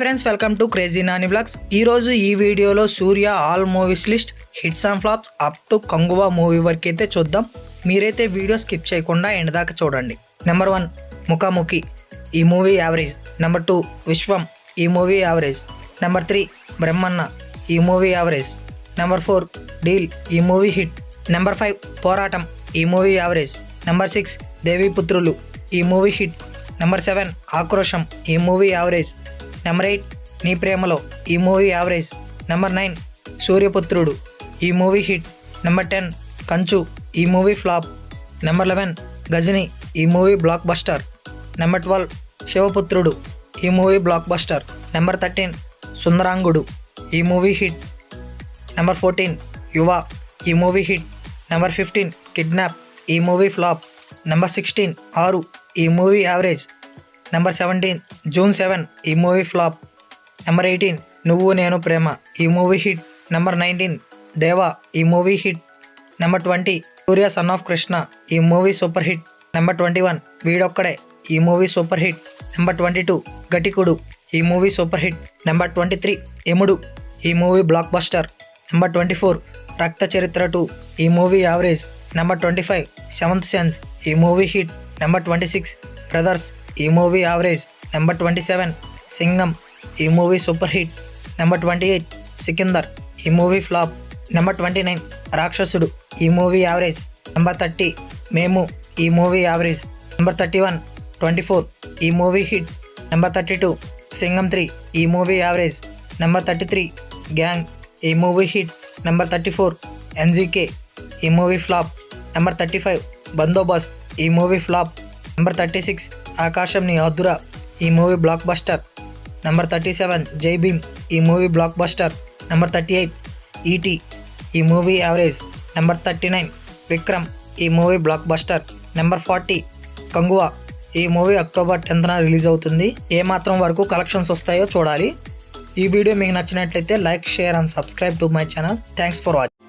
Hi friends, welcome to crazy Nani blogs. ఈరోజు ఈ వీడియోలో Suriya all movies list hits and flops up to Kanguva movie వరకు అయితే చూద్దాం. మీరైతే వీడియో స్కిప్ చేయకుండా ఎండ్ దాకా చూడండి. నెంబర్ 1 ముఖాముఖి, ఈ మూవీ యావరేజ్. నెంబర్ 2 విశ్వం, ఈ మూవీ యావరేజ్. నెంబర్ 3 బ్రహ్మన్న, ఈ మూవీ యావరేజ్. నెంబర్ 4 డీల్, ఈ మూవీ హిట్. నెంబర్ 5 పోరాటం, ఈ మూవీ యావరేజ్. నెంబర్ 6 దేవీపుత్రులు, ఈ మూవీ హిట్. నెంబర్ 7 ఆక్రోశం, ఈ మూవీ యావరేజ్. నెంబర్ 8 నీ ప్రేమలో, ఈ మూవీ యావరేజ్. నెంబర్ 9 సూర్యపుత్రుడు, ఈ మూవీ హిట్. నెంబర్ 10 కంచు, ఈ మూవీ ఫ్లాప్. నెంబర్ 11 గజని, ఈ movie block buster. Number 12 Sivaputrudu, ఈ మూవీ బ్లాక్ బస్టర్. నెంబర్ 13 సుందరాంగుడు, ఈ మూవీ హిట్. నెంబర్ 14 యువ, ఈ మూవీ హిట్. నెంబర్ 15 కిడ్నాప్, ఈ మూవీ ఫ్లాప్. నెంబర్ 16 ఆరు, ఈ మూవీ యావరేజ్. నెంబర్ 17 జూన్ 7, ఈ మూవీ ఫ్లాప్. నెంబర్ 18 నువ్వు నేను ప్రేమ, ఈ మూవీ హిట్. నెంబర్ 19 దేవా, ఈ movie hit. Number 20 Surya son of Krishna, ఈ మూవీ సూపర్ హిట్. నెంబర్ 21 వీడొక్కడే, ఈ మూవీ సూపర్ హిట్. నెంబర్ 22 గటికుడు, ఈ మూవీ సూపర్ హిట్. నెంబర్ 23 ఎముడు, ఈ మూవీ బ్లాక్ బస్టర్. నెంబర్ 24 రక్త చరిత్ర 2, ఈ movie average. Number 25 seventh sense, ఈ మూవీ హిట్. నెంబర్ 26 బ్రదర్స్, ఈ movie average. Number 27 Singam, ఈ movie super hit. Number 28 Sikandar, ఈ మూవీ ఫ్లాప్. నెంబర్ 29 రాక్షసుడు, ఈ మూవీ యావరేజ్. నెంబర్ 30 మేము, ఈ మూవీ యావరేజ్. నెంబర్ 31 24, ఈ మూవీ హిట్. నెంబర్ 32 సింగం 3, ఈ మూవీ యావరేజ్. నెంబర్ 33 గ్యాంగ్, ఈ మూవీ హిట్. నెంబర్ 34 ఎన్జీకే, ఈ మూవీ ఫ్లాప్. నెంబర్ 35 బందోబస్త్, ఈ మూవీ ఫ్లాప్. నెంబర్ 36 ఆకాశం నీ అద్దురా, ఈ మూవీ బ్లాక్ బస్టర్. నెంబర్ 37 జై భీమ్, ఈ మూవీ బ్లాక్ బస్టర్. నెంబర్ 38 ఈటీ, ఈ మూవీ యావరేజ్. నెంబర్ 39 విక్రమ్, ఈ movie block buster. Number 40 Kanguva, ఈ మూవీ అక్టోబర్ 10న రిలీజ్ అవుతుంది. ఏమాత్రం వరకు కలెక్షన్స్ వస్తాయో చూడాలి. ఈ వీడియో మీకు నచ్చినట్లయితే like, share and subscribe to my channel. Thanks for watching.